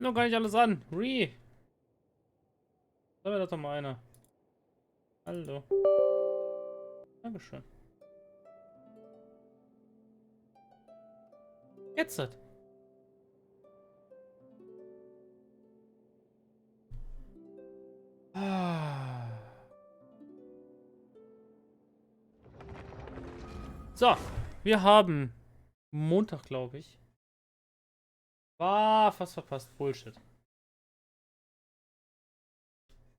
Noch gar nicht alles an. Da wäre doch mal einer. Hallo. Dankeschön. Jetzt das. So, wir haben Montag, glaube ich. War fast verpasst. Bullshit.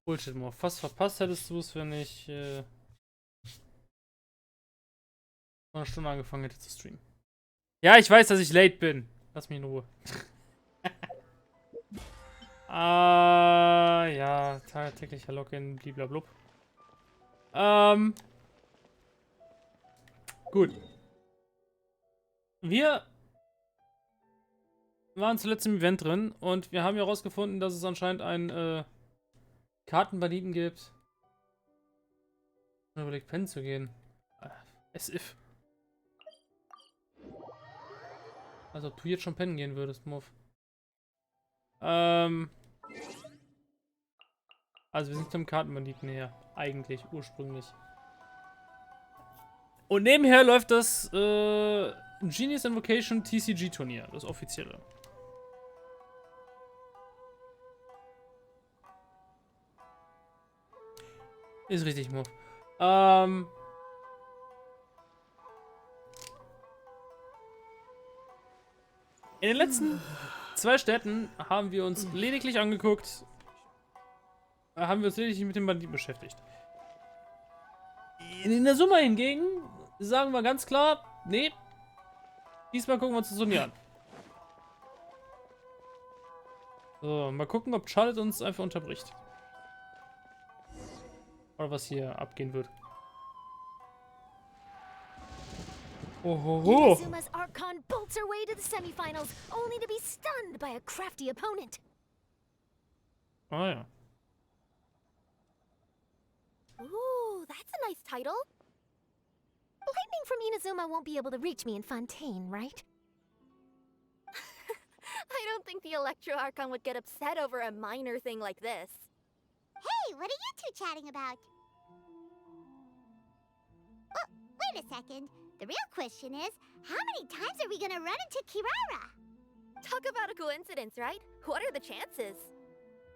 Bullshit, Mo. Fast verpasst hättest du es, wenn ich vor einer Stunde angefangen hätte zu streamen. Ja, ich weiß, dass ich late bin. Lass mich in Ruhe. Ja, täglicher Login, bliblablub. Gut. Wir waren zuletzt im Event drin und wir haben ja herausgefunden, dass es anscheinend einen Karten-Banditen gibt. Ich habe überlegt, pennen zu gehen. As if. Also, ob du jetzt schon pennen gehen würdest, Muff. Also, wir sind zum Karten-Banditen her. Eigentlich, ursprünglich. Und nebenher läuft das Genius Invocation TCG Turnier, das offizielle. Ist richtig, Muff. In den letzten 2 Städten haben wir uns lediglich angeguckt, mit dem Banditen beschäftigt. In der Summe hingegen sagen wir ganz klar, nee, diesmal gucken wir uns das Turnier an. So, mal gucken, ob Charlotte uns einfach unterbricht. Oder was hier abgehen wird. Ohoho. Inazuma's Archon bolts her way to the semifinals, only to be stunned by a crafty opponent. Ah ja. Ooh, that's a nice title. Lightning from Inazuma won't be able to reach me in Fontaine, right? I don't think the Electro Archon would get upset over a minor thing like this. Hey, what are you two chatting about? Oh, wait a second. The real question is, how many times are we gonna run into Kirara? Talk about a coincidence, right? What are the chances?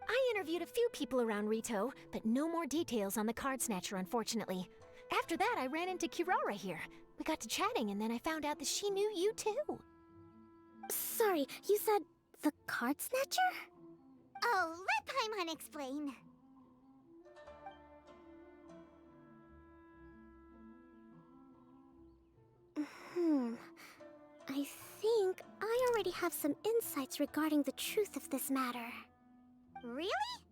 I interviewed a few people around Rito, but no more details on the card snatcher, unfortunately. After that, I ran into Kirara here. We got to chatting, and then I found out that she knew you too. Sorry, you said the card snatcher? Oh, let Paimon explain. I think I already have some insights regarding the truth of this matter. Really?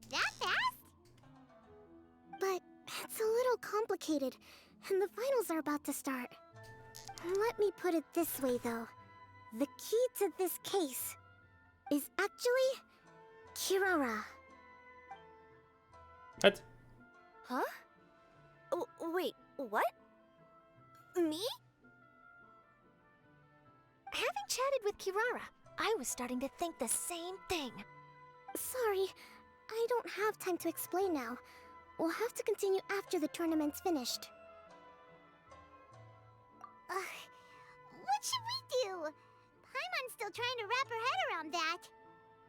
That fast? But it's a little complicated, and the finals are about to start. Let me put it this way, though. The key to this case is actually Kirara. What? Huh? Oh, wait, what? Me? Having chatted with Kirara, I was starting to think the same thing. Sorry, I don't have time to explain now. We'll have to continue after the tournament's finished. What should we do? Paimon's still trying to wrap her head around that.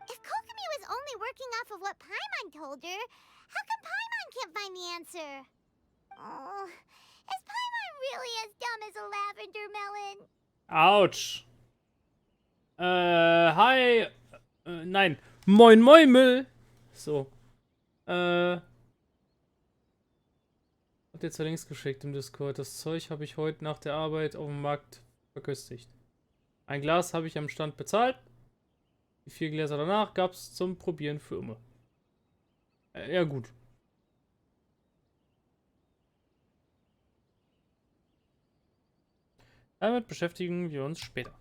If Kokomi was only working off of what Paimon told her, how come Paimon can't find the answer? Oh, is Paimon really as dumb as a lavender melon? Autsch. Hi. Nein. Moin, moin, Müll. So. Hat jetzt links geschickt im Discord. Das Zeug habe ich heute nach der Arbeit auf dem Markt verköstigt. Ein Glas habe ich am Stand bezahlt. Die 4 Gläser danach gab es zum Probieren für immer. Ja, gut. Damit beschäftigen wir uns später.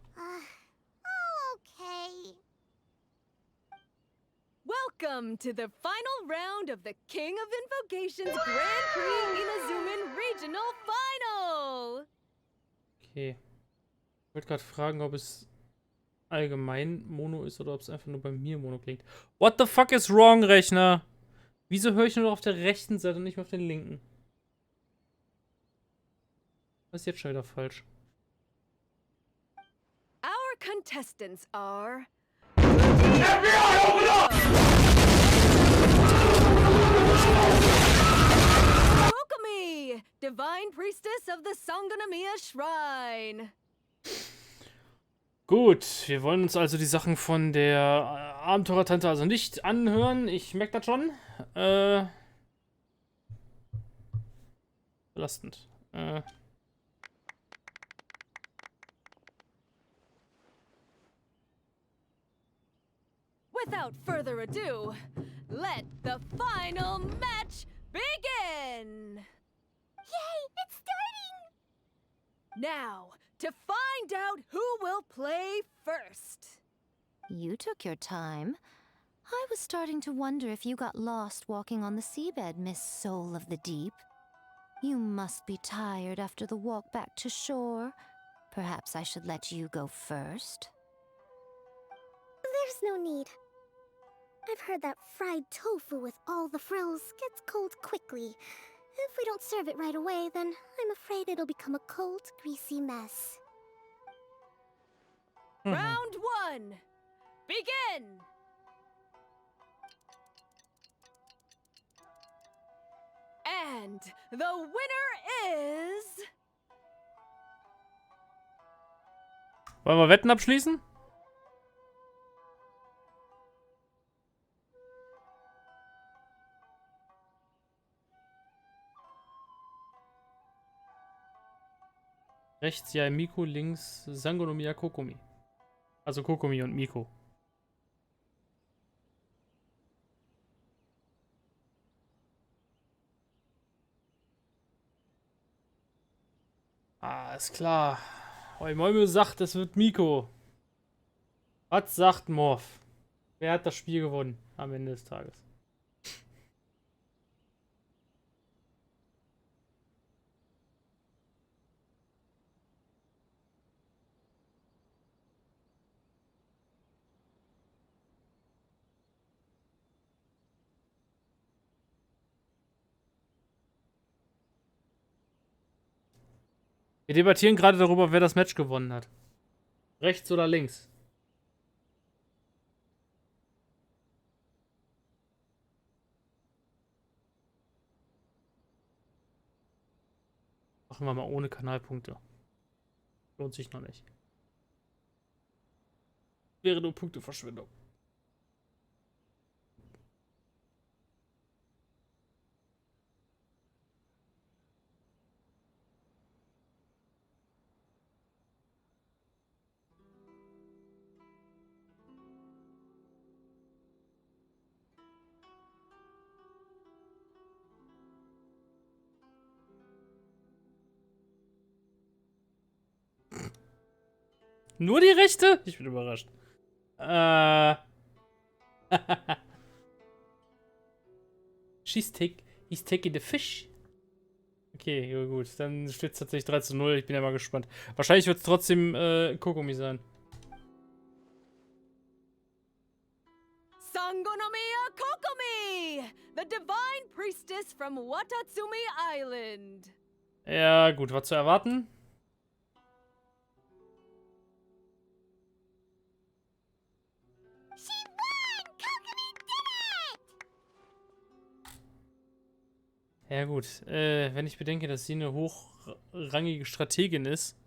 Okay. Welcome to the final round of the King of Invocations Grand Prix Inazuman Regional Final! Okay. Ich wollte gerade fragen, ob es allgemein Mono ist oder ob es einfach nur bei mir Mono klingt. What the fuck is wrong, Rechner? Wieso höre ich nur auf der rechten Seite und nicht mehr auf der linken? Was ist jetzt schon wieder falsch? Our contestants are Kokomi, Divine Priestess of the Sangonomiya Shrine. Gut, wir wollen uns also die Sachen von der Abenteurertante also nicht anhören. Ich merke das schon. Belastend. Without further ado, let the final match begin! Yay, it's starting! Now, to find out who will play first. You took your time. I was starting to wonder if you got lost walking on the seabed, Miss Soul of the Deep. You must be tired after the walk back to shore. Perhaps I should let you go first. There's no need. I've heard that fried tofu with all the frills gets cold quickly. If we don't serve it right away, then I'm afraid it'll become a cold, greasy mess. Round one, begin! And the winner is... Wollen wir Wetten abschließen? Rechts ja Miko, links Sangonomiya Kokomi. Also Kokomi und Miko. Ah, ist klar. Mäumel sagt, es wird Miko. Was sagt Morph? Wer hat das Spiel gewonnen am Ende des Tages? Wir debattieren gerade darüber, wer das Match gewonnen hat. Rechts oder links? Machen wir mal ohne Kanalpunkte. Lohnt sich noch nicht. Wäre nur Punkteverschwendung. Nur die rechte? Ich bin überrascht. He's taking the fish. Okay, ja, gut. Dann steht es tatsächlich 3:0. Ich bin ja mal gespannt. Wahrscheinlich wird es trotzdem Kokomi sein. Sangonomiya Kokomi, the Divine Priestess from Watatsumi Island. Ja, gut. Was zu erwarten? She won! Kokomi did it! Ja, gut. Wenn ich bedenke, dass sie eine hochrangige Strategin ist.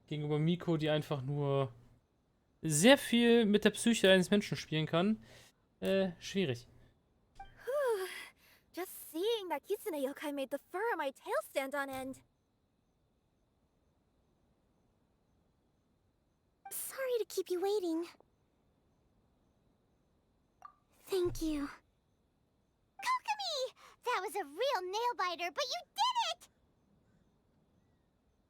Gegenüber Miko, die einfach nur sehr viel mit der Psyche eines Menschen spielen kann. Schwierig. Just seeing that Kitsune yokai made the fur on my tail stand on end. Sorry to keep you waiting. Thank you. Kokomi! That was a real nail-biter, but you did it!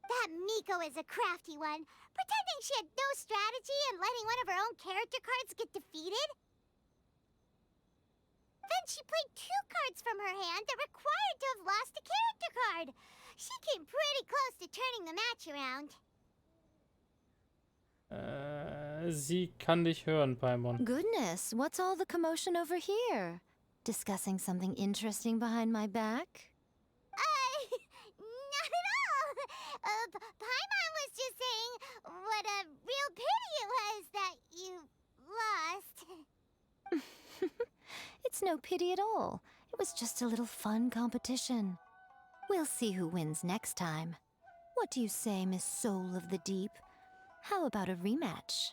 That Miko is a crafty one, pretending she had no strategy and letting one of her own character cards get defeated. Then she played 2 cards from her hand that required to have lost a character card. She came pretty close to turning the match around. Sie kann dich hören, Paimon. Goodness, what's all the commotion over here? Discussing something interesting behind my back? Not at all! Paimon was just saying what a real pity it was that you lost. It's no pity at all. It was just a little fun competition. We'll see who wins next time. What do you say, Miss Soul of the Deep? How about a rematch?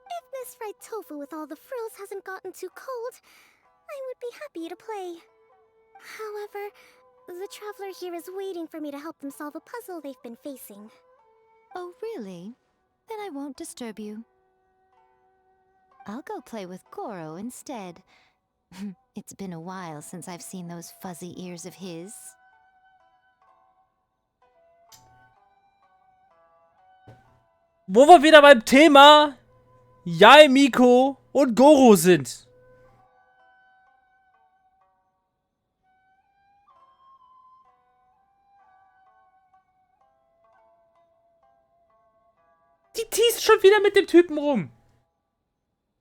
If Miss Fried Tofu with all the frills hasn't gotten too cold, I would be happy to play. However, the traveler here is waiting for me to help them solve a puzzle they've been facing. Oh, really? Then I won't disturb you. I'll go play with Goro instead. It's been a while since I've seen those fuzzy ears of his. Wo wir wieder beim Thema Yae, Miko und Goro sind. Die teast schon wieder mit dem Typen rum.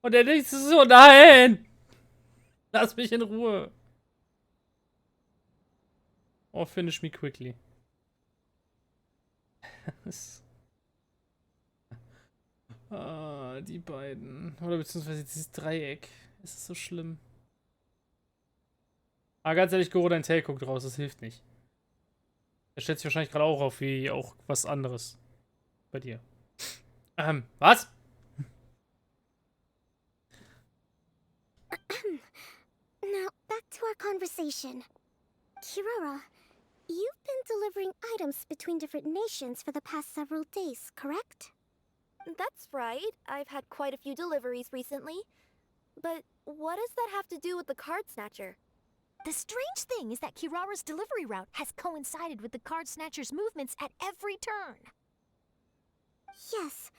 Und er denkt so, nein. Lass mich in Ruhe. Oh, finish me quickly. Die beiden. Oder beziehungsweise dieses Dreieck. Es ist so schlimm. Aber ganz ehrlich, Goro, dein Tail guckt raus. Das hilft nicht. Er stellt sich wahrscheinlich gerade auch auf wie auch was anderes. Bei dir. Was? Now, back to our conversation. Kirara, you've been delivering items between different nations for the past several days, correct? That's right. I've had quite a few deliveries recently. But what does that have to do with the card snatcher? The strange thing is that Kirara's delivery route has coincided with the card snatcher's movements at every turn. Yes,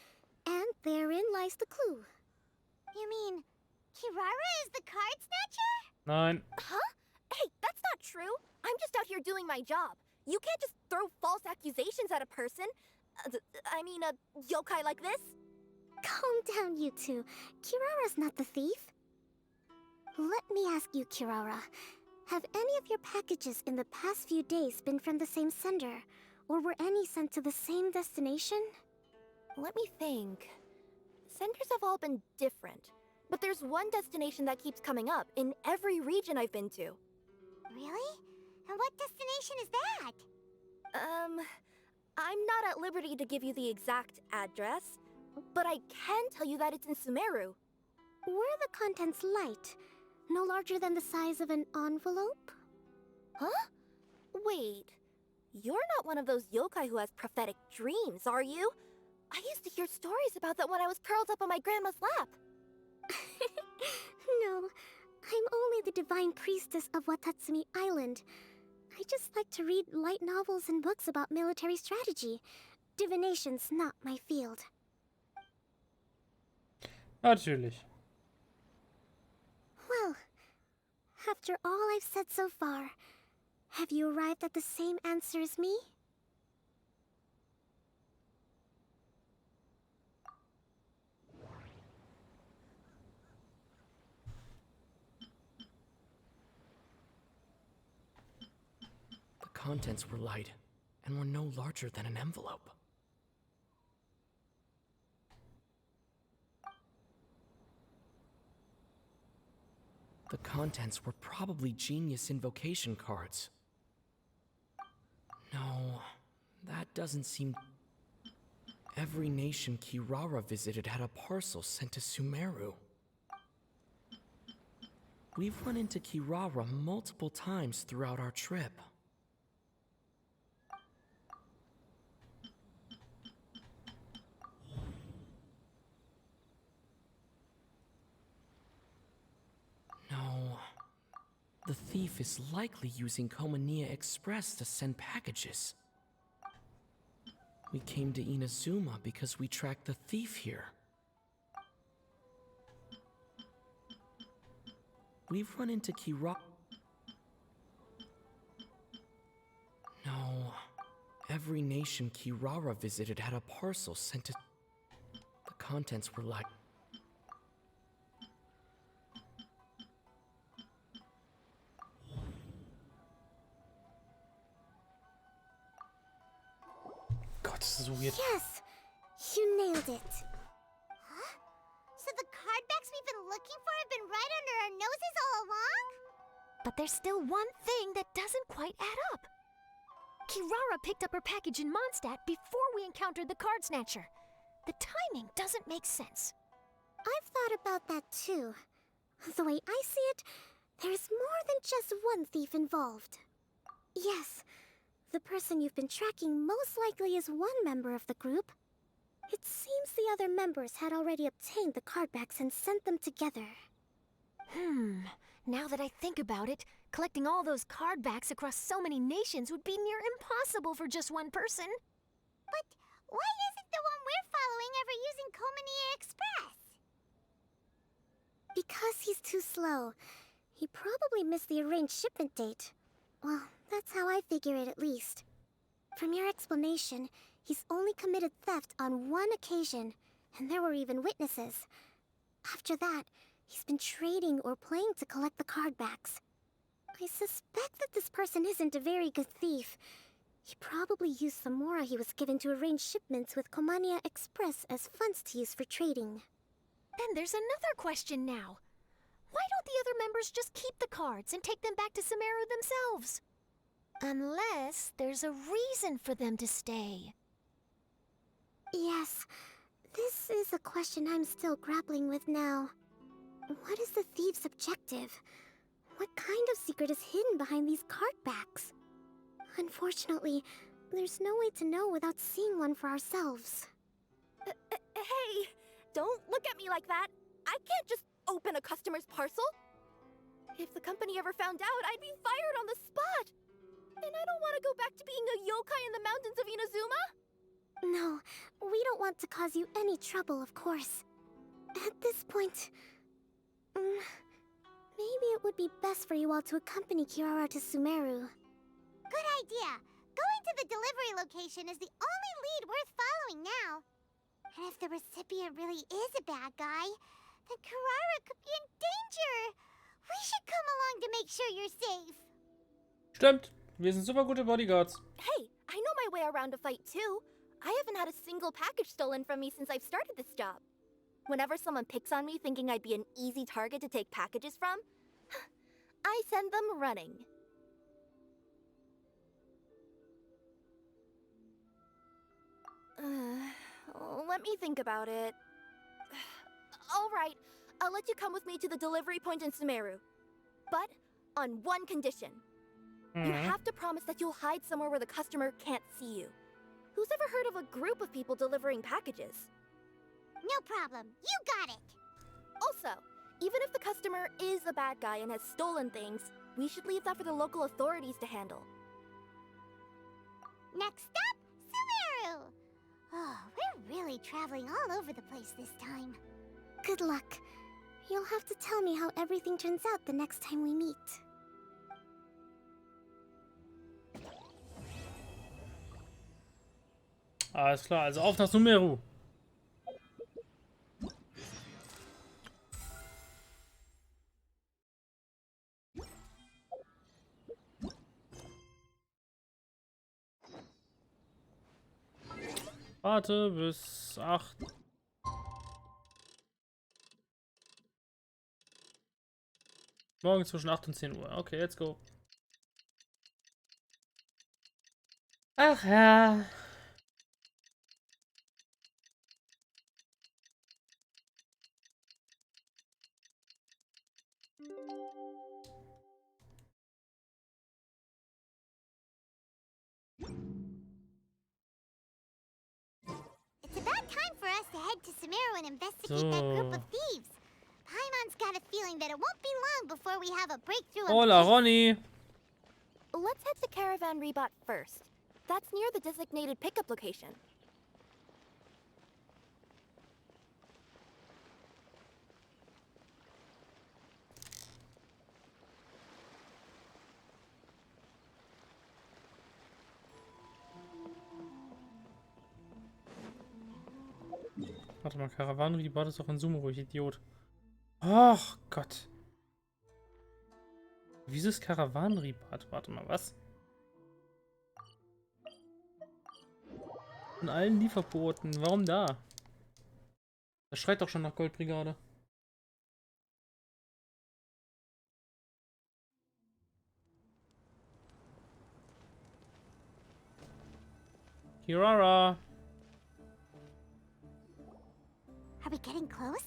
and therein lies the clue. You mean, Kirara is the card snatcher? Nein. Huh? Hey, that's not true. I'm just out here doing my job. You can't just throw false accusations at a person. I mean, a yokai like this. Calm down, you two. Kirara's not the thief. Let me ask you, Kirara. Have any of your packages in the past few days been from the same sender? Or were any sent to the same destination? Let me think. Senders have all been different. But there's one destination that keeps coming up in every region I've been to. Really? And what destination is that? I'm not at liberty to give you the exact address, but I can tell you that it's in Sumeru. Were the contents light? No larger than the size of an envelope? Huh? Wait, you're not one of those yokai who has prophetic dreams, are you? I used to hear stories about that when I was curled up on my grandma's lap. No, I'm only the divine priestess of Watatsumi Island. I just like to read light novels and books about military strategy. Divination's not my field. Natürlich. Well, after all I've said so far, have you arrived at the same answer as me? The contents were light and were no larger than an envelope. The contents were probably genius invocation cards. No, that doesn't seem... Every nation Kirara visited had a parcel sent to Sumeru. We've run into Kirara multiple times throughout our trip. No, the thief is likely using Komaniya Express to send packages. We came to Inazuma because we tracked the thief here. We've run into Kirara. No, every nation Kirara visited had a parcel sent to... contents were like. Gott, das ist so weird. Yes! You nailed it. Huh? So the cardbacks we've been looking for have been right under our noses all along? But there's still one thing that doesn't quite add up. Kirara picked up her package in Mondstadt before we encountered the card snatcher. The timing doesn't make sense. I've thought about that too. The way I see it, there's more than just one thief involved. Yes, the person you've been tracking most likely is one member of the group. It seems the other members had already obtained the cardbacks and sent them together. Now that I think about it, collecting all those cardbacks across so many nations would be near impossible for just one person. But why isn't the one we're following ever using Komania Express? Because he's too slow. He probably missed the arranged shipment date. Well, that's how I figure it at least. From your explanation, he's only committed theft on one occasion, and there were even witnesses. After that, he's been trading or playing to collect the cardbacks. I suspect that this person isn't a very good thief. He probably used the mora he was given to arrange shipments with Komania Express as funds to use for trading. Then there's another question now. Why don't the other members just keep the cards and take them back to Sumeru themselves? Unless there's a reason for them to stay. Yes, this is a question I'm still grappling with now. What is the thief's objective? What kind of secret is hidden behind these cardbacks? Unfortunately, there's no way to know without seeing one for ourselves. Hey, don't look at me like that. I can't just open a customer's parcel. If the company ever found out, I'd be fired on the spot. And I don't want to go back to being a yokai in the mountains of Inazuma. No, we don't want to cause you any trouble, of course. At this point, maybe it would be best for you all to accompany Kirara to Sumeru. Good idea. Going to the delivery location is the only lead worth following now. And if the recipient really is a bad guy, then Kirara could be in danger. We should come along to make sure you're safe. Stimmt. Wir sind super gute Bodyguards. Hey, I know my way around a fight too. I haven't had a single package stolen from me since I've started this job. Whenever someone picks on me thinking I'd be an easy target to take packages from, I send them running. Let me think about it. Alright, I'll let you come with me to the delivery point in Sumeru. But on one condition. You have to promise that you'll hide somewhere where the customer can't see you. Who's ever heard of a group of people delivering packages? No problem. You got it. Also, even if the customer is a bad guy and has stolen things, we should leave that for the local authorities to handle. Next up, Sumeru! Oh, we're really traveling all over the place this time. Good luck. You'll have to tell me how everything turns out the next time we meet. Alles klar, also auf nach Sumeru. Warte bis 8. Morgen zwischen 8 und 10 Uhr. Okay, let's go. Ach ja. It's about time for us to head to Sumeru and investigate that group of thieves. Paimon's got a feeling that it won't be long before we have a breakthrough of Hola, Ronny. Let's head to Caravan Rebot first. That's near the designated pickup location. Warte mal, Karawanenribat ist doch ein Sumo, ich Idiot. Ach Gott. Wieso ist Karawanenribat? Warte mal, was? Von allen Lieferboten. Warum da? Das schreit doch schon nach Goldbrigade. Kirara. Are we getting close?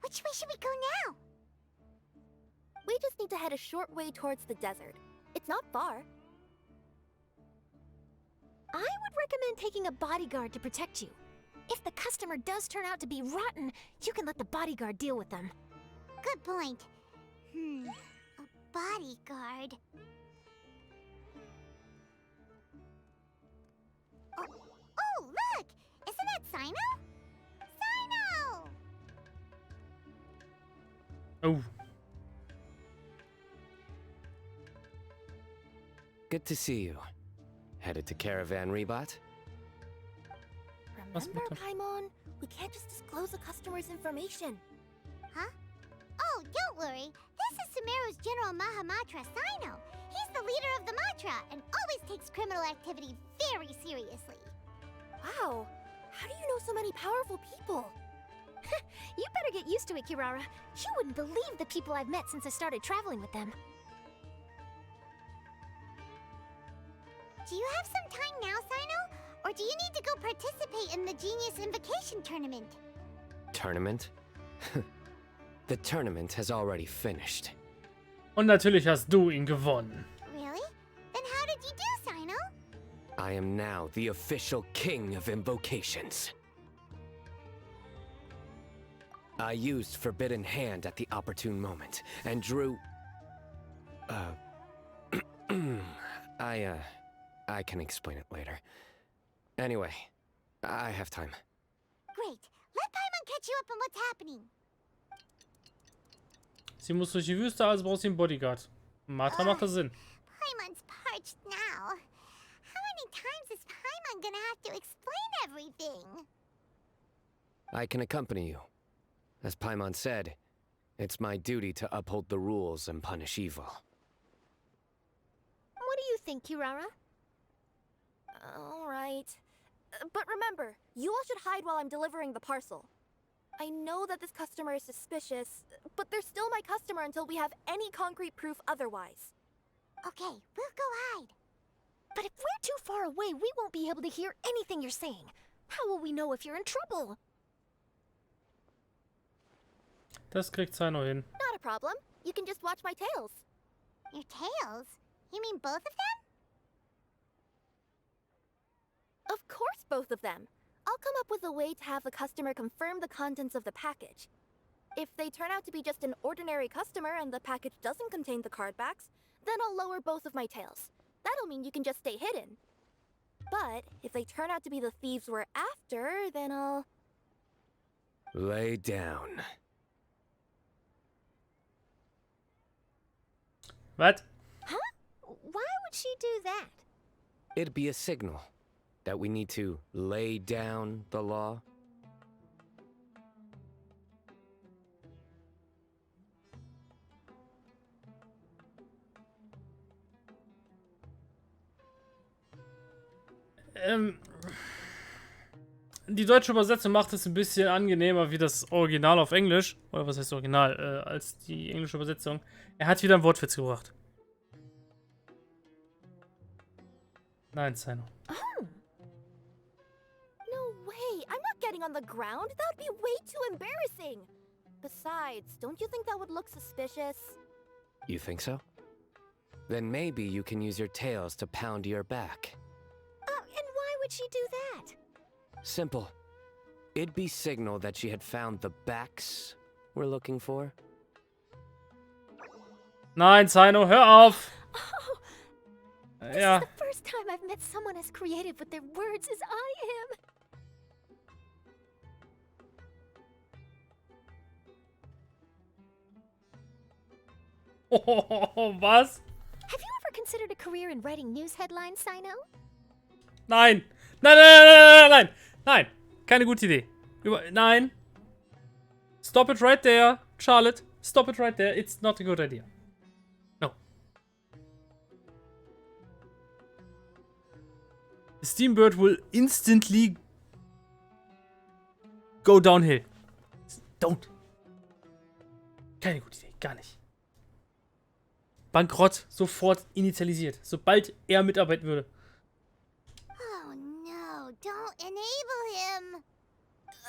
Which way should we go now? We just need to head a short way towards the desert. It's not far. I would recommend taking a bodyguard to protect you. If the customer does turn out to be rotten, you can let the bodyguard deal with them. Good point. A bodyguard. Oh, look! Isn't that Sino? Sino! Oh. Good to see you. Headed to Karten-Bandit? Remember, Paimon? We can't just disclose a customer's information. Huh? Oh, don't worry. This is Sumeru's General Mahamatra, Sino. He's the leader of the Matra and always takes criminal activity very seriously. Wow, how do you know so many powerful people? You better get used to it, Kirara. You wouldn't believe the people I've met since I started traveling with them. Do you have some time now, Sino? Or do you need to go participate in the Genius Invocation Tournament? Tournament? The tournament has already finished. Und natürlich hast du ihn gewonnen. Really? Then how did you do, Sino? I am now the official king of invocations. I used Forbidden Hand at the opportune moment, and drew... I can explain it later. Anyway, I have time. Great. Let Paimon catch you up on what's happening. Sie muss durch die Wüste, also braucht sie einen Bodyguard. Matra macht das Sinn. Paimon's parched now. How many times is Paimon gonna have to explain everything? I can accompany you. As Paimon said, it's my duty to uphold the rules and punish evil. What do you think, Kirara? All right. But remember, you all should hide while I'm delivering the parcel. I know that this customer is suspicious, but they're still my customer until we have any concrete proof otherwise. Okay, we'll go hide. But if we're too far away, we won't be able to hear anything you're saying. How will we know if you're in trouble? Das kriegt Sino hin. Not a problem. You can just watch my tails. Your tails? You mean both of them? Of course, both of them. I'll come up with a way to have the customer confirm the contents of the package. If they turn out to be just an ordinary customer and the package doesn't contain the card backs, then I'll lower both of my tails. That'll mean you can just stay hidden. But if they turn out to be the thieves we're after, then I'll... Lay down. Was? Huh? Why would she do that? It'd be a signal that we need to lay down the law. Die deutsche Übersetzung macht es ein bisschen angenehmer wie das Original auf Englisch. Oder was heißt Original? Als die englische Übersetzung. Er hat wieder einen Wortwitz gebracht. Nein, Sino. Oh. No way! I'm not getting on the ground! That would be way too embarrassing! Besides, don't you think that would look suspicious? You think so? Then maybe you can use your tails to pound your back. And why would she do that? Simple. It'd be signal that she had found the backs we're looking for. Nein, Sino, hör auf! Oh, this Ja. is the first time I've met someone as creative with their words as I am. Oh, was? Have you ever considered a career in writing news headlines, Sino? Nein! Nein, nein, nein, nein, nein, nein! Nein! Keine gute Idee. Nein! Stop it right there, Charlotte. Stop it right there. It's not a good idea. No. The Steambird will instantly go downhill. Don't. Keine gute Idee. Gar nicht. Bankrott. Sofort initialisiert. Sobald er mitarbeiten würde. Oh no, don't enable him!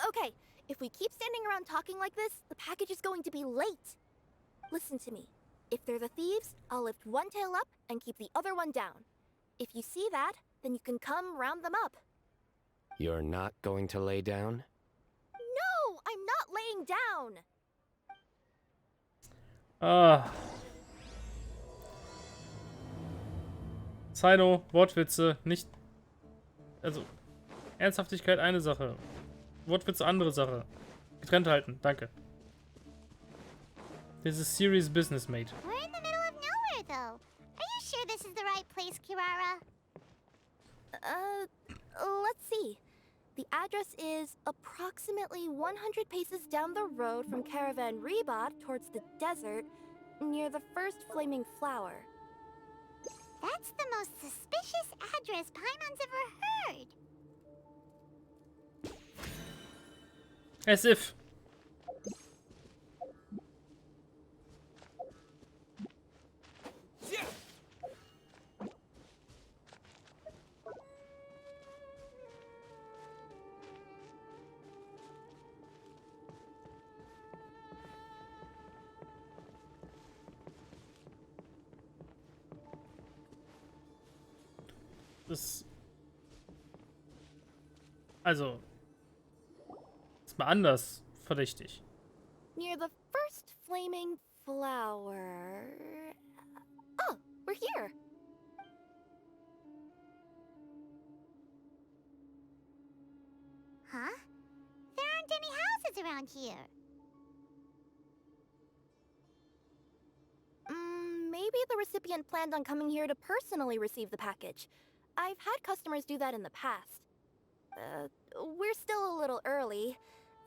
Okay, if we keep standing around talking like this, the package is going to be late. Listen to me. If they're the thieves, I'll lift one tail up and keep the other one down. If you see that, then you can come round them up. You're not going to lay down? No, I'm not laying down. Sino, Wortwitze, nicht. Also, Ernsthaftigkeit eine Sache. Wortwitze andere Sache. Getrennt halten, danke. This is serious business, mate. We're in the middle of nowhere, though. Are you sure this is the right place, Kirara? Let's see. The address is approximately 100 paces down the road from Caravan Rebot towards the desert, near the first flaming flower. That's the most suspicious address Paimon's ever heard. As if. Das. Also. Ist mal anders verdächtig. Near the first flaming flower. Oh, we're here. Huh? There aren't any houses around here. Maybe the recipient planned on coming here to personally receive the package. I've had customers do that in the past. We're still a little early.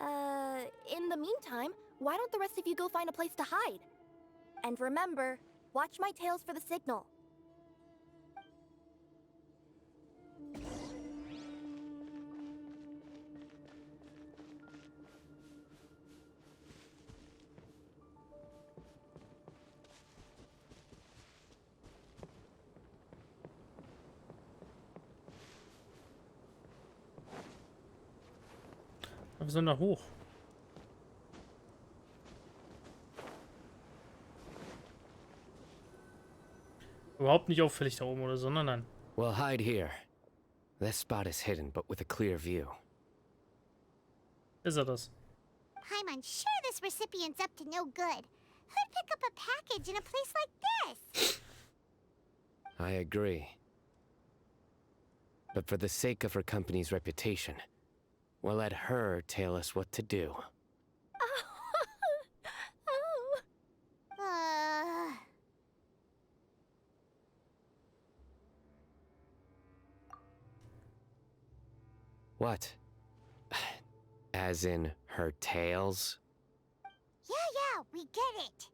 In the meantime, why don't the rest of you go find a place to hide? And remember, watch my tails for the signal. Wir sollen da hoch. Überhaupt nicht auffällig da oben oder so, nein. We'll hide here. This spot is hidden, but with a clear view. Ist er das? Paimon's sure this recipient's up to no good. Who'd pick up a package in a place like this? I agree. But for the sake of her company's reputation, we'll let her tell us what to do. What? As in her tails? Yeah, we get it.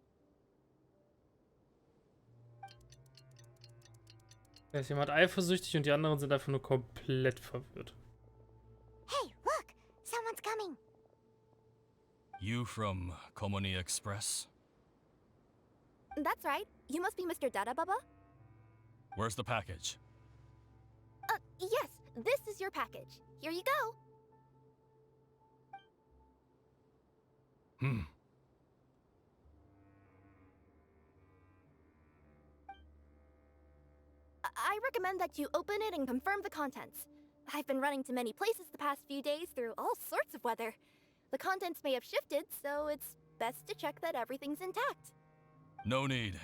Da ist jemand eifersüchtig und die anderen sind einfach nur komplett verwirrt. Hey, look! Someone's coming. You from Komoni Express? That's right. You must be Mr. Dada Baba? Where's the package? Yes, this is your package. Here you go. I recommend that you open it and confirm the contents. I've been running to many places the past few days through all sorts of weather. The contents may have shifted, so it's best to check that everything's intact. No need.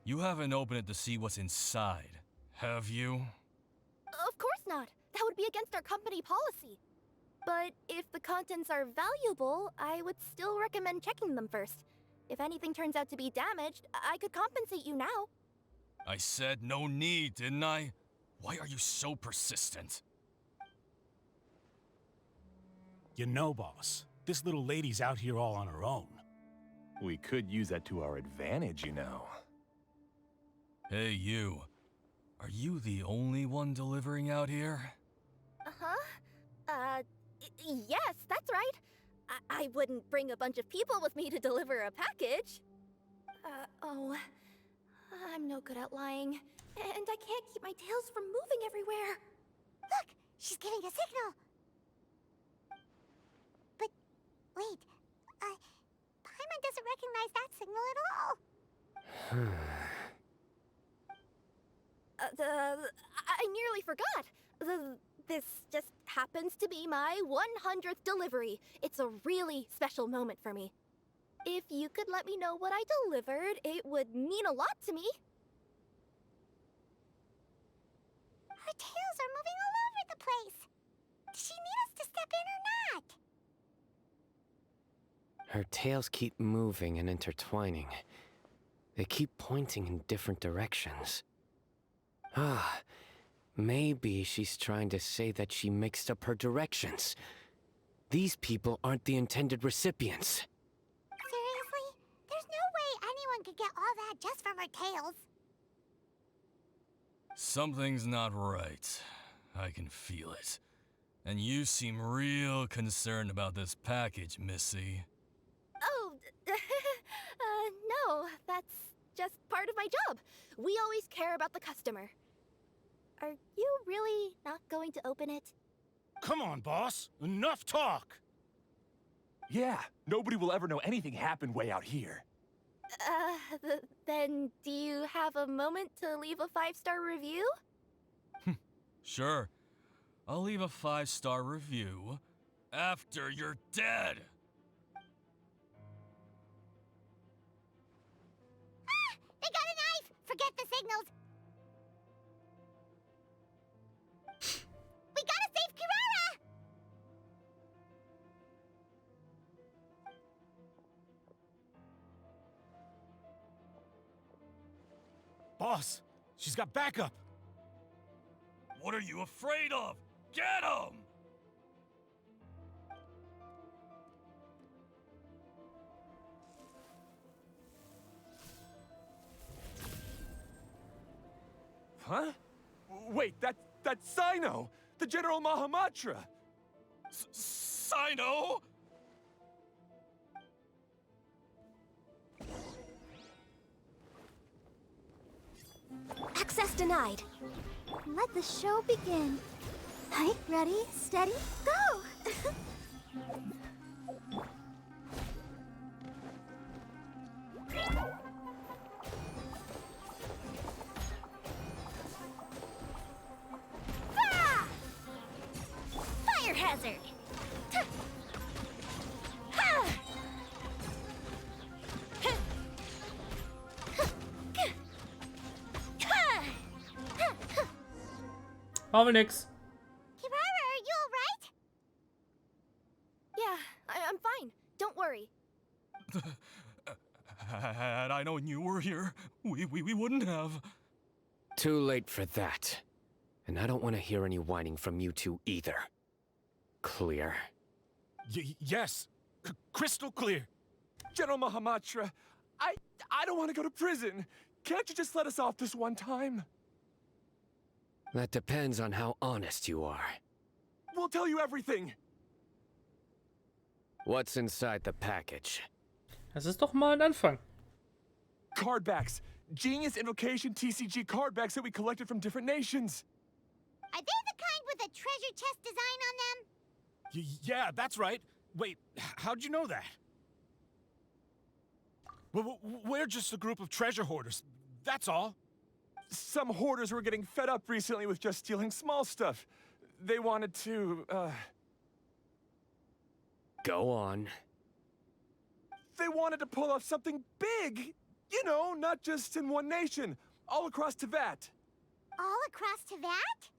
You haven't opened it to see what's inside, have you? Of course not. That would be against our company policy. But if the contents are valuable, I would still recommend checking them first. If anything turns out to be damaged, I could compensate you now. I said no need, didn't I? Why are you so persistent? You know, boss, this little lady's out here all on her own. We could use that to our advantage, you know. Hey, you. Are you the only one delivering out here? Yes, that's right. I wouldn't bring a bunch of people with me to deliver a package. I'm no good at lying. And I can't keep my tails from moving everywhere. Look, she's giving a signal. But wait, Paimon doesn't recognize that signal at all. I nearly forgot. This just happens to be my 100th delivery. It's a really special moment for me. If you could let me know what I delivered, it would mean a lot to me. Her tails are moving all over the place. Does she need us to step in or not? Her tails keep moving and intertwining. They keep pointing in different directions. Maybe she's trying to say that she mixed up her directions. These people aren't the intended recipients. Seriously? There's no way anyone could get all that just from her tails. Something's not right. I can feel it. And you seem real concerned about this package, Missy. Oh, no, that's just part of my job. We always care about the customer. Are you really not going to open it? Come on, boss. Enough talk. Yeah, nobody will ever know anything happened way out here. Then do you have a moment to leave a 5-star review? Sure. I'll leave a 5-star review after you're dead. They got a knife! Forget the signals. We gotta save Kirara! Boss, she's got backup. What are you afraid of? Get him! Huh? Wait, that's Sino! The General Mahamatra! Sino? Access denied. Let the show begin. Hey, ready, steady, go! Ah! Fire hazard! Tuh. Ha! Huh. Huh. Gah. Ha! Huh. Huh. Haben wir nix. Kirara, are you alright? Yeah, I'm fine. Don't worry. Had I known you were here, we wouldn't have. Too late for that. And I don't want to hear any whining from you two either. Clear? Yes. Crystal clear. General Mahamatra, I don't want to go to prison. Can't you just let us off this one time? That depends on how honest you are. We'll tell you everything. What's inside the package? Das ist doch mal ein Anfang. Card backs. Genius Invocation TCG card backs that we collected from different nations. Are they the kind with a treasure chest design on them? Yeah, that's right. Wait, how'd you know that? We're just a group of treasure hoarders. That's all. Some hoarders were getting fed up recently with just stealing small stuff. They wanted to, Go on. They wanted to pull off something big. You know, not just in one nation. All across Teyvat. All across Teyvat?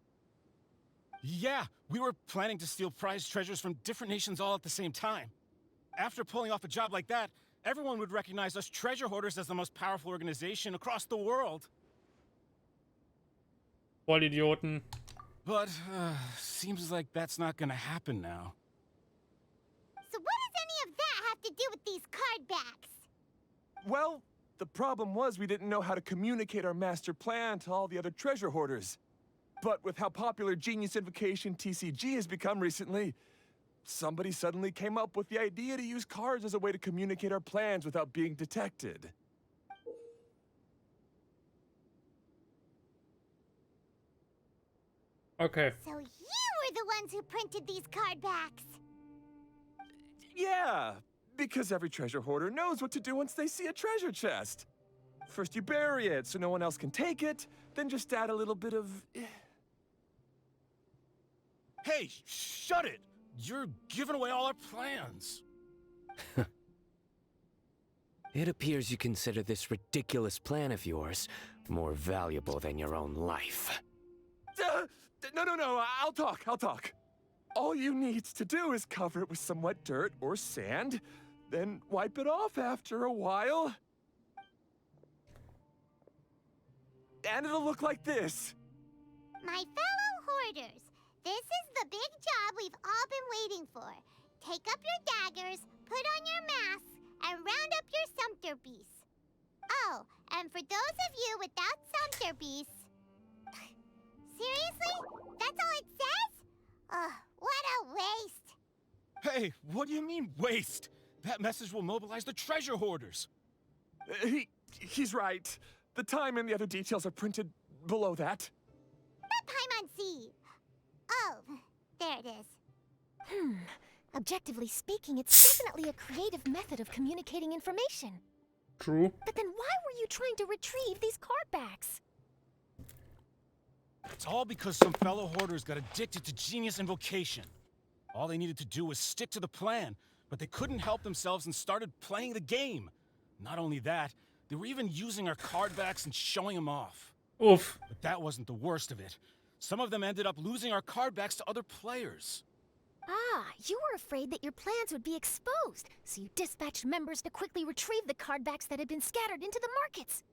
Yeah, we were planning to steal prized treasures from different nations all at the same time. After pulling off a job like that, everyone would recognize us treasure hoarders as the most powerful organization across the world. Vollidioten. But, seems like that's not gonna happen now. So what does Well, the problem was we didn't know how to communicate our master plan to all the other treasure hoarders. But with how popular Genius Invocation TCG has become recently, somebody suddenly came up with the idea to use cards as a way to communicate our plans without being detected. Okay. So you were the ones who printed these card backs. Yeah, because every treasure hoarder knows what to do once they see a treasure chest. First you bury it so no one else can take it, then just add a little bit of... Hey, shut it! You're giving away all our plans. It appears you consider this ridiculous plan of yours more valuable than your own life. No, I'll talk. All you need to do is cover it with some wet dirt or sand, then wipe it off after a while. And it'll look like this. My fellow hoarders, this is the big job we've all been waiting for. Take up your daggers, put on your masks, and round up your sumpter beasts. Oh, and for those of you without sumpter beasts... Seriously? That's all it says? Ugh, what a waste. Hey, what do you mean, waste? That message will mobilize the treasure hoarders. He's right. The time and the other details are printed below that. Not Paimon C. Oh, there it is. Objectively speaking, it's definitely a creative method of communicating information. True. But then why were you trying to retrieve these card backs? It's all because some fellow hoarders got addicted to Genius Invocation. All they needed to do was stick to the plan, but they couldn't help themselves and started playing the game. Not only that, they were even using our card backs and showing them off. Oof. But that wasn't the worst of it. Some of them ended up losing our card backs to other players. Ah, you were afraid that your plans would be exposed, so you dispatched members to quickly retrieve the card backs that had been scattered into the markets.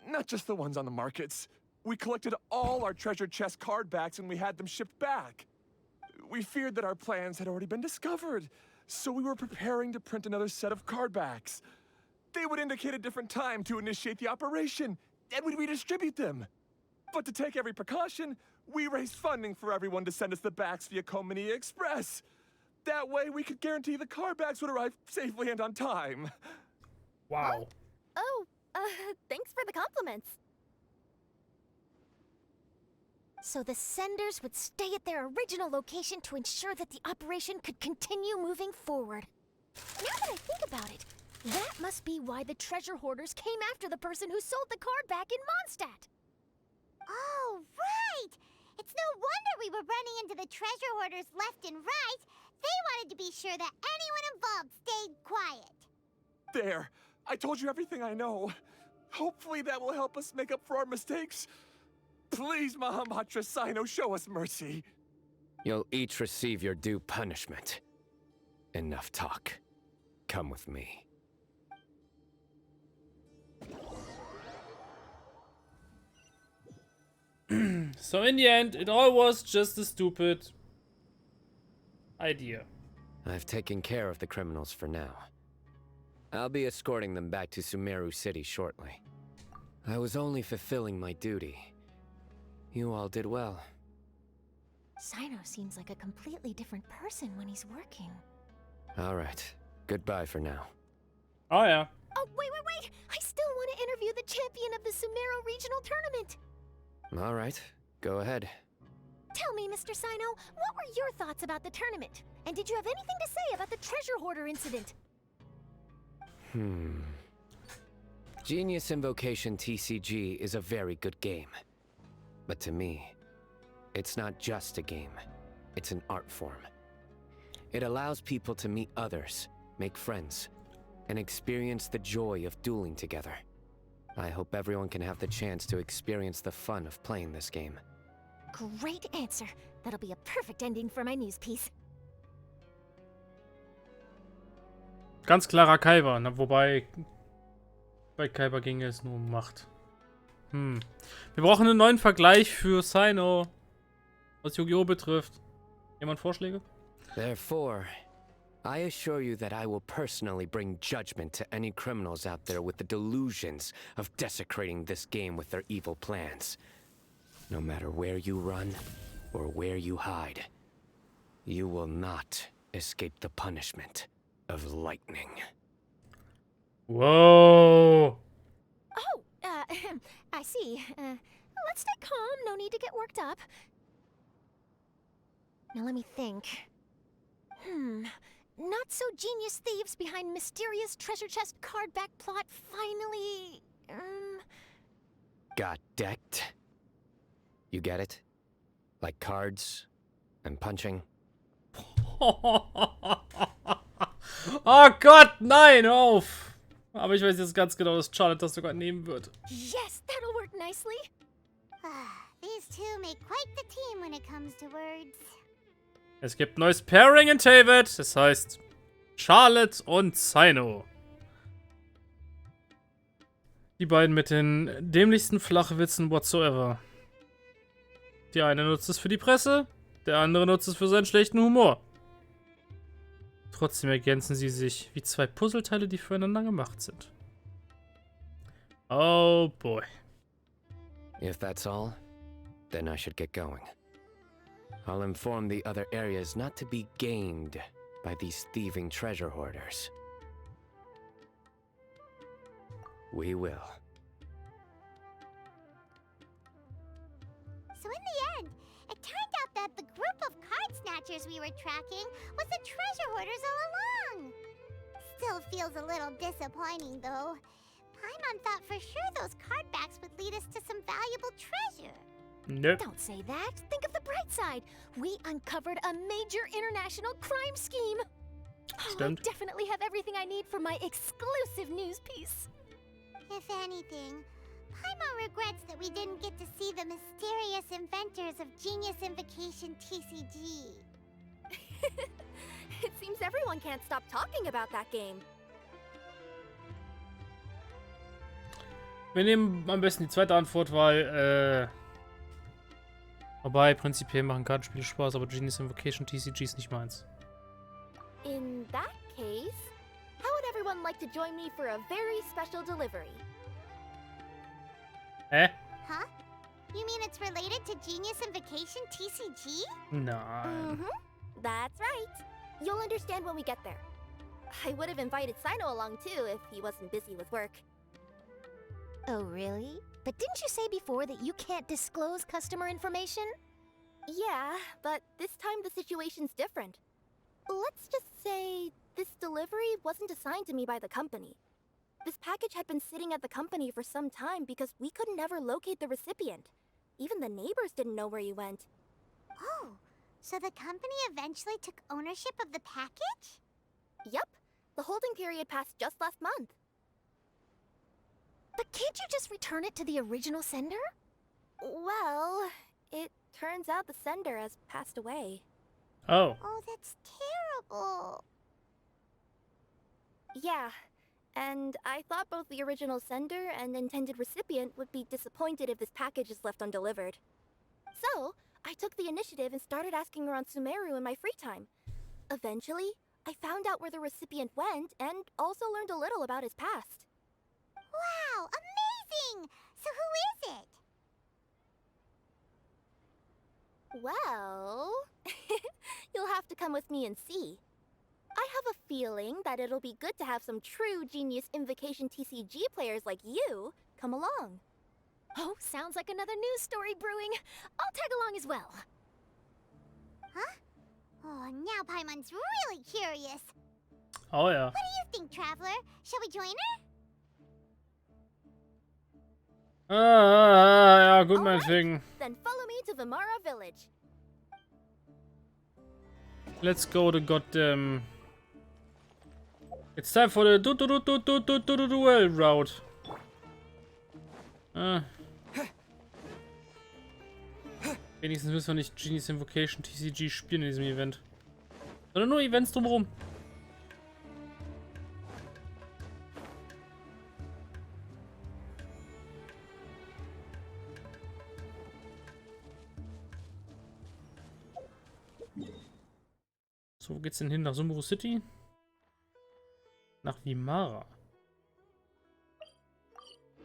Not just the ones on the markets. We collected all our treasure chest card backs and we had them shipped back. We feared that our plans had already been discovered, so we were preparing to print another set of card backs. They would indicate a different time to initiate the operation, and we'd redistribute them. But to take every precaution, we raised funding for everyone to send us the backs via Komini Express. That way we could guarantee the card backs would arrive safely and on time. Wow. Oh, thanks for the compliments. So the senders would stay at their original location to ensure that the operation could continue moving forward. Now that I think about it, that must be why the treasure hoarders came after the person who sold the card back in Mondstadt. Oh, right! It's no wonder we were running into the treasure hoarders left and right. They wanted to be sure that anyone involved stayed quiet. There, I told you everything I know. Hopefully that will help us make up for our mistakes. Please, Mahamatra Sino, show us mercy. You'll each receive your due punishment. Enough talk. Come with me. So in the end, it all was just a stupid idea. I've taken care of the criminals for now. I'll be escorting them back to Sumeru City shortly. I was only fulfilling my duty. You all did well. Sino seems like a completely different person when he's working. All right. Goodbye for now. Oh yeah. Oh, wait! I still want to interview the champion of the Sumeru Regional Tournament. All right. Go ahead. Tell me, Mr. Sino, what were your thoughts about the tournament? And did you have anything to say about the treasure hoarder incident? Genius Invocation TCG is a very good game. But to me, it's not just a game. It's an art form. It allows people to meet others, make friends, and experience the joy of dueling together. I hope everyone can have the chance to experience the fun of playing this game. Great answer. That'll be a perfect ending for my news piece. Ganz klarer Kaiba, na, wobei bei Kaiba ging es nur um Macht. Wir brauchen einen neuen Vergleich für Sino, was Yu-Gi-Oh! Betrifft. Jemand Vorschläge? Therefore, I assure you that I will personally bring judgment to any criminals out there with the delusions of desecrating this game with their evil plans. No matter where you run or where you hide, you will not escape the punishment of lightning. Whoa! Oh, I see. Let's stay calm, no need to get worked up. Now let me think. Not so genius thieves behind mysterious treasure chest card back plot finally... Got decked? You get it? Like cards and punching? Oh Gott, nein, hör auf! Aber ich weiß jetzt ganz genau, dass Charlotte das sogar nehmen wird. Yes, that'll work nicely. These two make quite the team when it comes to words. Es gibt neues Pairing in David. Das heißt Charlotte und Cyno. Die beiden mit den dämlichsten Flachwitzen whatsoever. Die eine nutzt es für die Presse, der andere nutzt es für seinen schlechten Humor. Trotzdem ergänzen sie sich wie zwei Puzzleteile, die füreinander gemacht sind. Oh boy. If that's all, then I should get going. I'll inform the other areas not to be gamed by these thieving treasure hoarders. We will. So in the end, it turned out that the group of card snatchers we were tracking was the treasure hoarders all along. Still feels a little disappointing though. Paimon thought for sure those card backs would lead us to some valuable treasure. Nope. Don't say that. Think of the bright side. We uncovered a major international crime scheme. Oh, I definitely have everything I need for my exclusive news piece. If anything, Paimon regrets that we didn't get to see the mysterious inventors of Genius Invocation TCG. It seems everyone can't stop talking about that game. Wir nehmen am besten die zweite Antwort, weil, wobei, prinzipiell machen Kartenspiele Spaß, aber Genius Invocation TCG ist nicht meins. In that case, how would everyone like to join me for a very special delivery? Hä? Huh? You mean it's related to Genius Invocation TCG? Nein. That's right. You'll understand when we get there. I would have invited Cyno along too if he wasn't busy with work. Oh, really? But didn't you say before that you can't disclose customer information? Yeah, but this time the situation's different. Let's just say this delivery wasn't assigned to me by the company. This package had been sitting at the company for some time because we could never locate the recipient. Even the neighbors didn't know where he went. Oh, so the company eventually took ownership of the package? Yep, the holding period passed just last month. But can't you just return it to the original sender? Well, it turns out the sender has passed away. Oh. Oh, that's terrible. Yeah, and I thought both the original sender and intended recipient would be disappointed if this package is left undelivered. So, I took the initiative and started asking around Sumeru in my free time. Eventually, I found out where the recipient went and also learned a little about his past. Wow, amazing! So who is it? Well, you'll have to come with me and see. I have a feeling that it'll be good to have some true Genius Invocation TCG players like you come along. Oh, sounds like another news story brewing. I'll tag along as well. Huh? Oh, now Paimon's really curious. Oh ja. What do you think, Traveler? Shall we join her? Ja, gut, meinetwegen. Then follow me to Vimara Village. Let's go to goddamn... It's time for the duel route. Wenigstens müssen wir nicht Genius Invocation TCG spielen in diesem Event. Sondern nur Events drumherum. So, Wo geht's denn hin? Nach Sumeru City? Nach Vimara.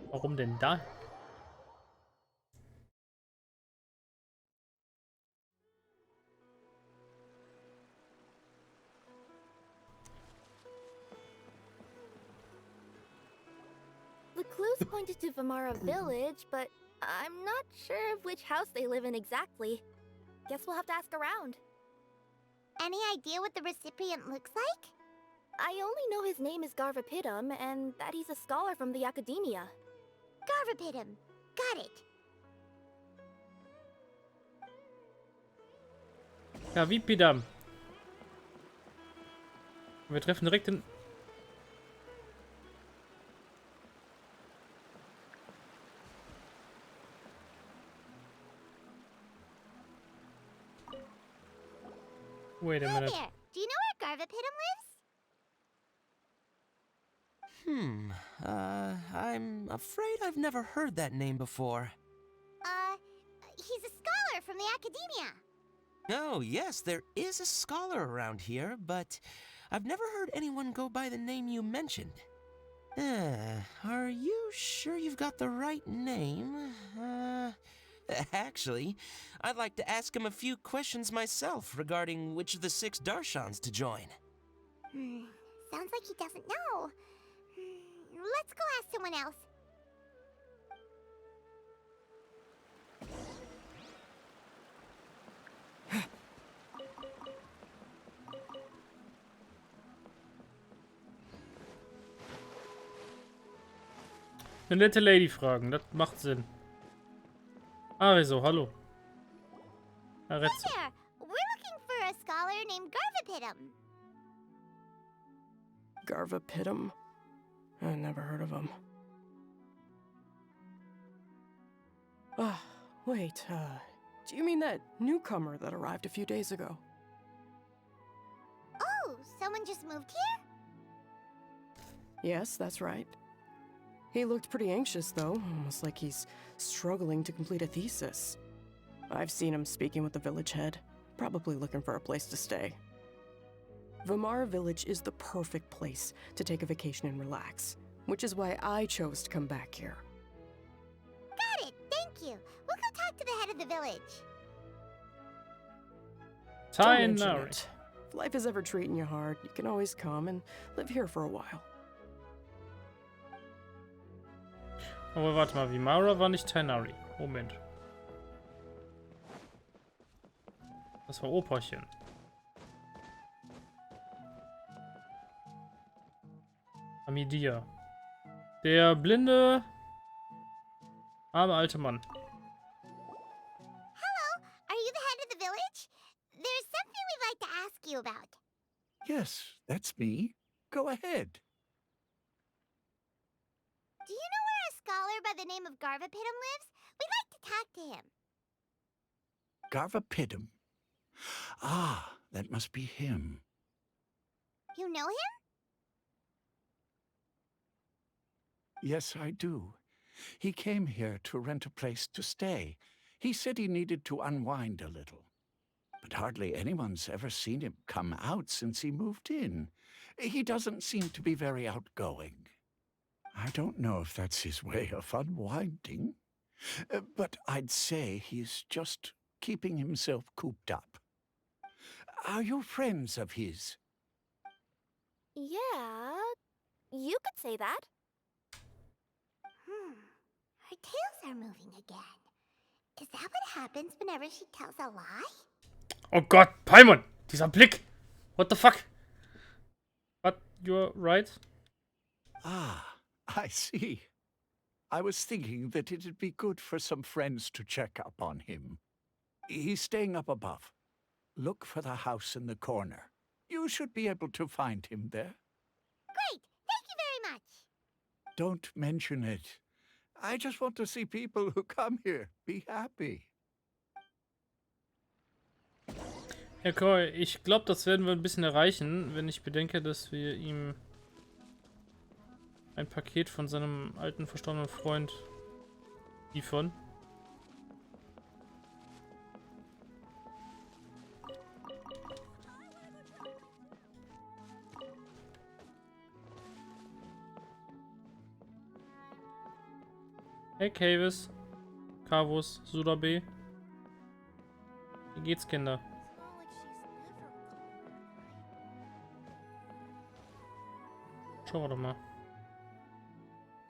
Warum denn da? The clues pointed to Vimara Village, but I'm not sure of which house they live in exactly. Guess we'll have to ask around. Any idea what the recipient looks like? I only know his name is Garvapitum and that he's a scholar from the academia. Garvapitum. Got it. Ja, wie Pidam. Wir treffen direkt in... Wait a Hi minute. there. Do you know where Garvapitum lives? I'm afraid I've never heard that name before. He's a scholar from the academia. Oh, yes, there is a scholar around here, but I've never heard anyone go by the name you mentioned. Are you sure you've got the right name? Actually, I'd like to ask him a few questions myself regarding which of the 6 Darshans to join. Sounds like he doesn't know. Let's go ask someone else. Eine nette Lady fragen, das macht Sinn. Ariso, hallo. Hi there. We're looking for a scholar named Garvapitum. Garvapitum? I never heard of him. Wait, do you mean that newcomer that arrived a few days ago? Oh, someone just moved here? Yes, that's right. He looked pretty anxious, though, almost like he's struggling to complete a thesis. I've seen him speaking with the village head, probably looking for a place to stay. Vimara Village is the perfect place to take a vacation and relax, which is why I chose to come back here. Got it. Thank you. We'll go talk to the head of the village. Don't mention Tainari. it. If life is ever treating you hard, you can always come and live here for a while. Aber warte mal, Vimara war nicht Tainari. Moment. Das war Operchen. Amidia. Der blinde, arme alte Mann. Hello, are you the head of the village? There's something we'd like to ask you about. Yes, that's me. Go ahead. Do you know where a scholar by the name of Garvapitum lives? We'd like to talk to him. Garvapitum. Ah, that must be him. You know him? Yes, I do. He came here to rent a place to stay. He said he needed to unwind a little. But hardly anyone's ever seen him come out since he moved in. He doesn't seem to be very outgoing. I don't know if that's his way of unwinding, but I'd say he's just keeping himself cooped up. Are you friends of his? Yeah, you could say that. Her tails are moving again. Is that what happens whenever she tells a lie? Oh Gott, Paimon! Dieser Blick! What the fuck? But you're right. Ah, I see. I was thinking that it'd be good for some friends to check up on him. He's staying up above. Look for the house in the corner. You should be able to find him there. Great! Thank you very much! Don't mention it. I just want to see people who come here be happy. Herr Koi, ich glaube, das werden wir ein bisschen erreichen, wenn ich bedenke, dass wir ihm ein Paket von seinem alten, verstorbenen Freund liefern. Hey Kavis, Kavus, Sudabe. Wie geht's, Kinder? Schauen wir doch mal.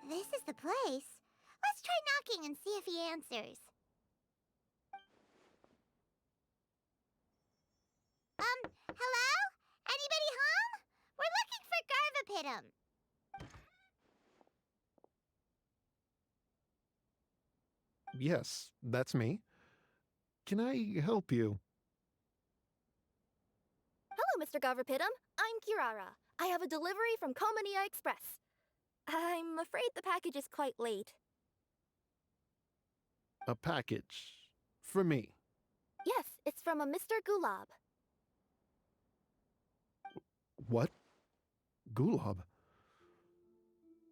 This is the place. Let's try knocking and see if he answers. Hello? Anybody home? We're looking for Garvapitum. Yes, that's me. Can I help you? Hello, Mr. Garvapitum. I'm Kirara. I have a delivery from Komania Express. I'm afraid the package is quite late. A package. For me. Yes, it's from a Mr. Gulab. What? Gulab?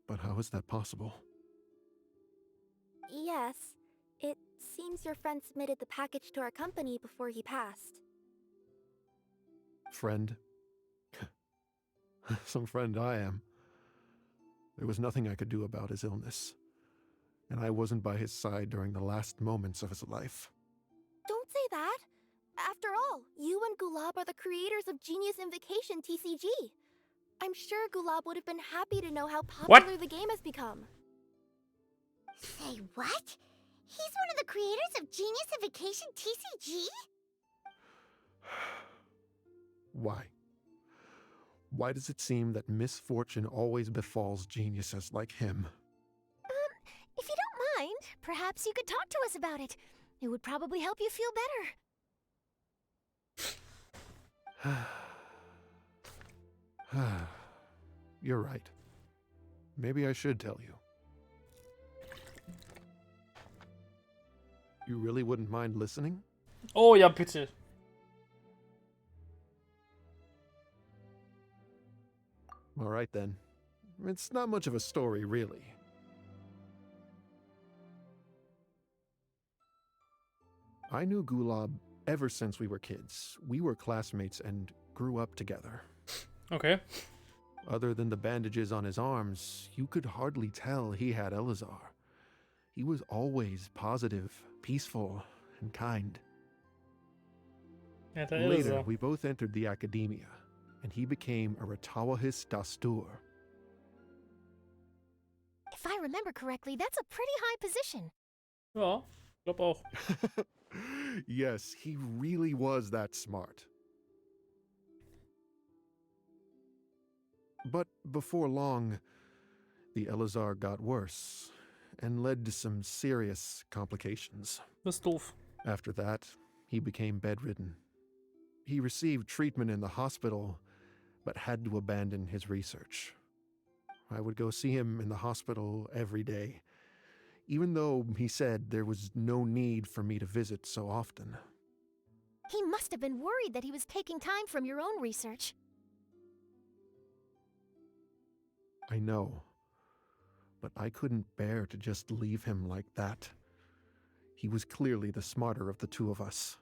But how is that possible? Yes. It seems your friend submitted the package to our company before he passed. Friend? Some friend I am. There was nothing I could do about his illness, and I wasn't by his side during the last moments of his life. Don't say that! After all, you and Gulab are the creators of Genius Invocation TCG. I'm sure Gulab would have been happy to know how popular the game has become. Say what? He's one of the creators of Genius Invocation TCG? Why? Why does it seem that misfortune always befalls geniuses like him? If you don't mind, perhaps you could talk to us about it. It would probably help you feel better. You're right. Maybe I should tell you. You really wouldn't mind listening? Oh ja, bitte. All right then. It's not much of a story, really. I knew Gulab ever since we were kids. We were classmates and grew up together. Okay. Other than the bandages on his arms, you could hardly tell he had Elazar. He was always positive, peaceful, and kind. Ja, der Later, Elsa. we both entered the academia, and he became a Ratawahis Dastur. If I remember correctly, that's a pretty high position. Ja, glaub auch. Yes, he really was that smart. But before long, the Elazar got worse and led to some serious complications. Das ist doof. After that, he became bedridden. He received treatment in the hospital, but had to abandon his research. I would go see him in the hospital every day, even though he said there was no need for me to visit so often. He must have been worried that he was taking time from your own research. I know, but I couldn't bear to just leave him like that. He was clearly the smarter of the two of us.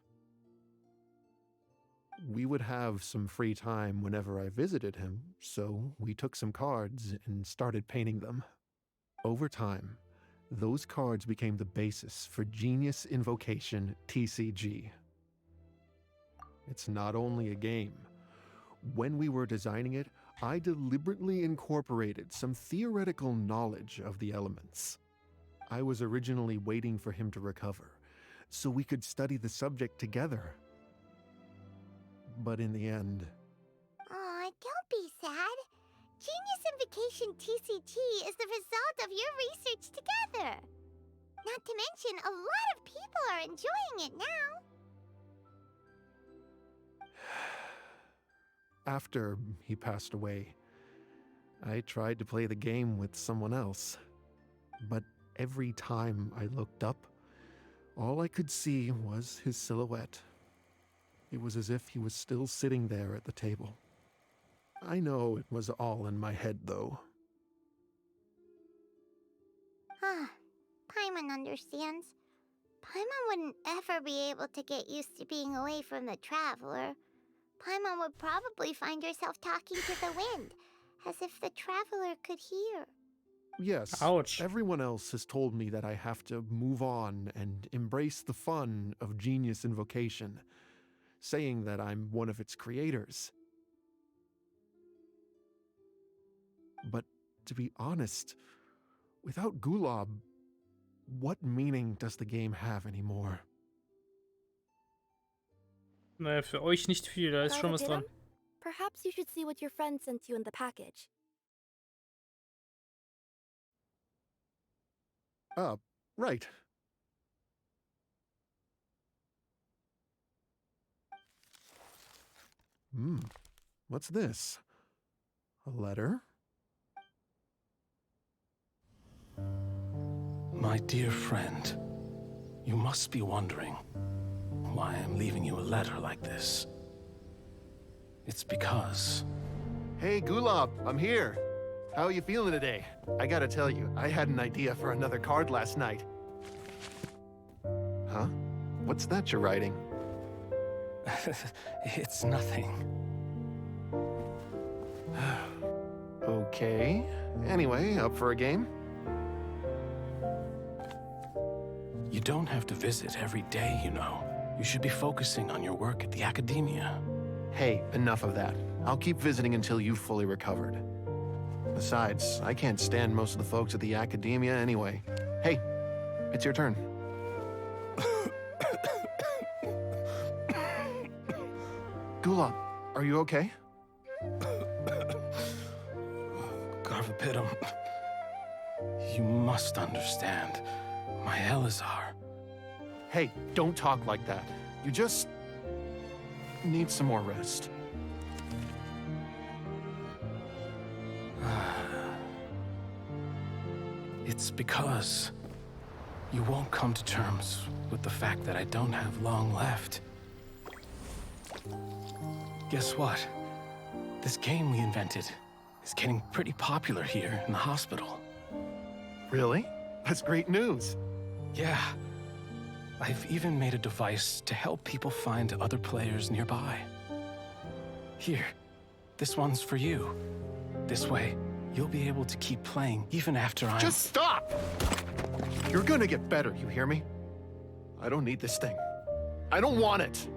We would have some free time whenever I visited him, so we took some cards and started painting them. Over time, those cards became the basis for Genius Invocation TCG. It's not only a game. When we were designing it, I deliberately incorporated some theoretical knowledge of the elements. I was originally waiting for him to recover, so we could study the subject together. But in the end... Aw, don't be sad. Genius Invocation TCG is the result of your research together. Not to mention, a lot of people are enjoying it now. After he passed away, I tried to play the game with someone else. But every time I looked up, all I could see was his silhouette. It was as if he was still sitting there at the table. I know it was all in my head, though. Paimon understands. Paimon wouldn't ever be able to get used to being away from the Traveler. Paimon would probably find herself talking to the wind, as if the Traveler could hear. Yes, Ouch. everyone else has told me that I have to move on and embrace the fun of Genius Invocation, saying that I'm one of its creators. But to be honest, without Gulob, what meaning does the game have anymore? Naja, für euch nicht viel, da ist schon was dran. Perhaps you should see what your friend sent you in the package. Right. What's this? A letter? My dear friend, you must be wondering why I'm leaving you a letter like this. It's because... Hey, Gulob, I'm here. How are you feeling today? I gotta tell you, I had an idea for another card last night. Huh? What's that you're writing? It's nothing. Okay. Anyway, up for a game? You don't have to visit every day, you know. You should be focusing on your work at the academia. Hey, enough of that. I'll keep visiting until you've fully recovered. Besides, I can't stand most of the folks at the academia anyway. Hey, it's your turn. Gulob, are you okay? Garvapitum, you must understand. My Elazar. Hey, don't talk like that. You just need some more rest. It's because you won't come to terms with the fact that I don't have long left. Guess what? This game we invented is getting pretty popular here in the hospital. Really? That's great news. Yeah. I've even made a device to help people find other players nearby. Here, this one's for you. This way, you'll be able to keep playing even after I'm... Just stop! You're gonna get better, you hear me? I don't need this thing. I don't want it!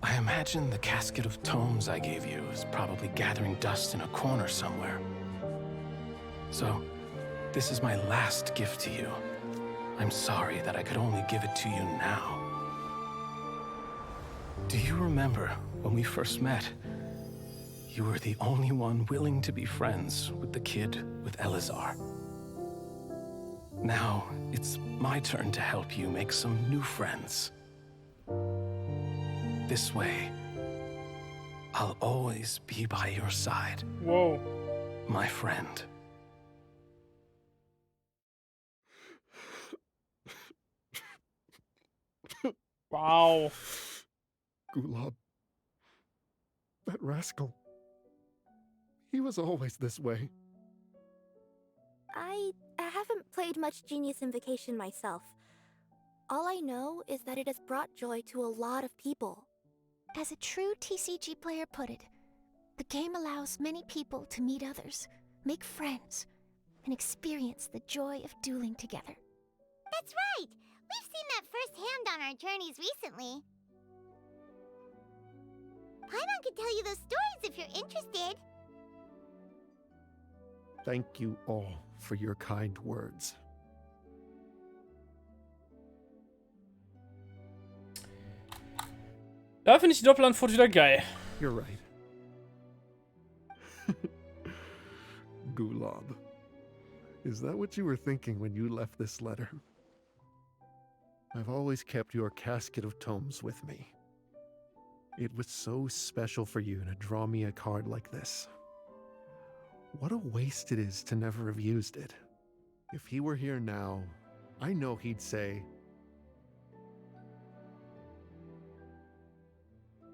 I imagine the casket of tomes I gave you is probably gathering dust in a corner somewhere. So, this is my last gift to you. I'm sorry that I could only give it to you now. Do you remember when we first met? You were the only one willing to be friends with the kid with Elazar. Now, it's my turn to help you make some new friends. This way, I'll always be by your side. Whoa. My friend. Wow. Gulob. That rascal. He was always this way. I haven't played much Genius Invocation myself. All I know is that it has brought joy to a lot of people. As a true TCG player put it, the game allows many people to meet others, make friends, and experience the joy of dueling together. That's right! We've seen that firsthand on our journeys recently. Paimon could tell you those stories if you're interested. Thank you all for your kind words. Da finde ich die Doppelantwort wieder geil. You're right. Gulob. Is that what you were thinking when you left this letter? I've always kept your casket of tomes with me. It was so special for you to draw me a card like this. What a waste it is to never have used it. If he were here now, I know he'd say,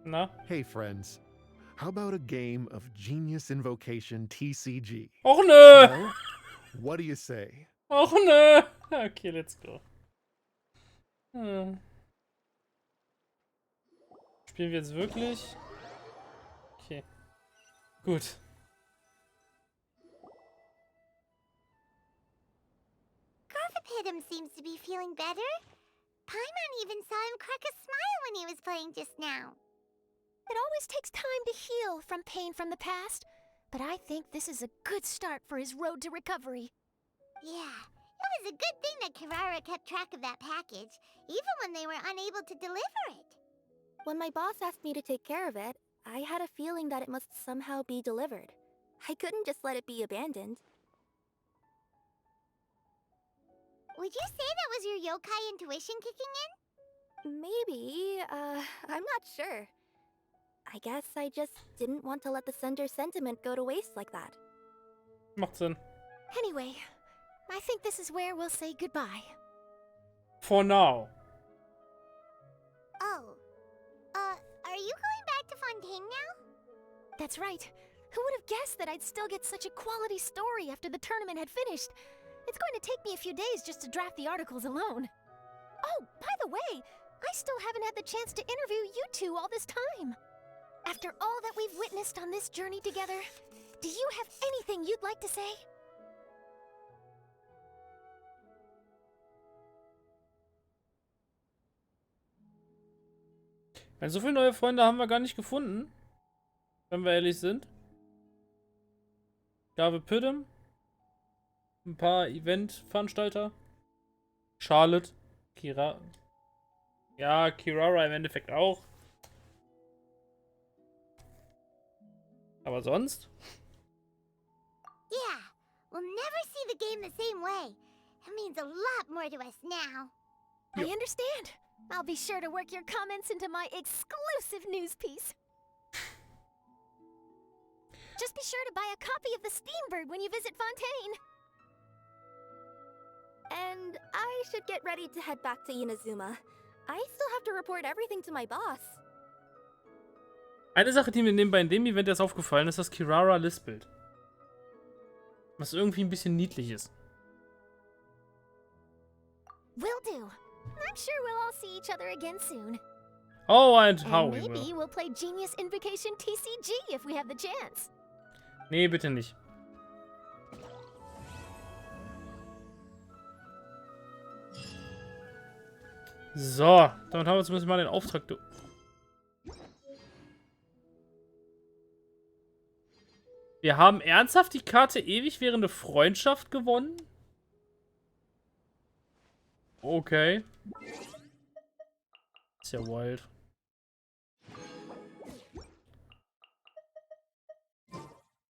Na? "Hey friends, how about a game of Genius Invocation TCG? Och nö! No? What do you say?" Och nö! Okay, let's go. Spielen wir jetzt wirklich? Okay. Gut. Pidim seems to be feeling better. Paimon even saw him crack a smile when he was playing just now. It always takes time to heal from pain from the past, but I think this is a good start for his road to recovery. Yeah, it was a good thing that Kirara kept track of that package, even when they were unable to deliver it. When my boss asked me to take care of it, I had a feeling that it must somehow be delivered. I couldn't just let it be abandoned. Would you say that was your yokai intuition kicking in? Maybe, I'm not sure. I guess I just didn't want to let the sender's sentiment go to waste like that. Macht Sinn. Anyway, I think this is where we'll say goodbye. For now. Oh. Are you going back to Fontaine now? That's right. Who would have guessed that I'd still get such a quality story after the tournament had finished? It's going to take me a few days just to draft the articles alone. Oh, by the way, I still haven't had the chance to interview you two all this time. After all that we've witnessed on this journey together, do you have anything you'd like to say? Weil so viele neue Freunde haben wir gar nicht gefunden. Wenn wir ehrlich sind. Gabe Pidim. Ein paar Event-Veranstalter. Charlotte. Kira. Ja, Kirara im Endeffekt auch. Aber sonst? Yeah, we'll never see the game the same way. It means a lot more to us now. I understand. I'll be sure to work your comments into my exclusive news piece. Just be sure to buy a copy of the Steambird when you visit Fontaine. And I should get ready to head back to Inazuma. I still have to report everything to my boss. Eine Sache, die mir nebenbei in dem Event erst aufgefallen ist, das Kirara lispelt. Was irgendwie ein bisschen niedlich ist. Will do. I'm sure we'll all see each other again soon. Oh, and how And we maybe will. we'll play Genius Invocation TCG if we have the chance. Nee, bitte nicht. So, damit haben wir zumindest mal den Auftrag. Wir haben ernsthaft die Karte ewig währende Freundschaft gewonnen? Okay. Ist ja wild.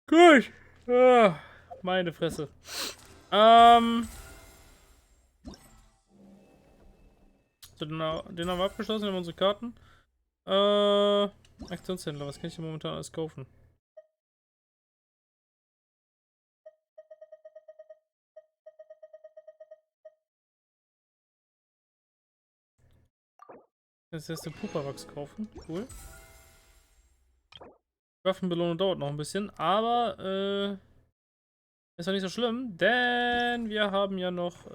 Gut. Ah, meine Fresse. So, den haben wir abgeschlossen, wir haben unsere Karten. Aktionshändler, was kann ich denn momentan alles kaufen? Das erste Puperwachs kaufen. Cool. Waffenbelohnung dauert noch ein bisschen, aber ist ja nicht so schlimm, denn wir haben ja noch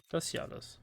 das hier alles.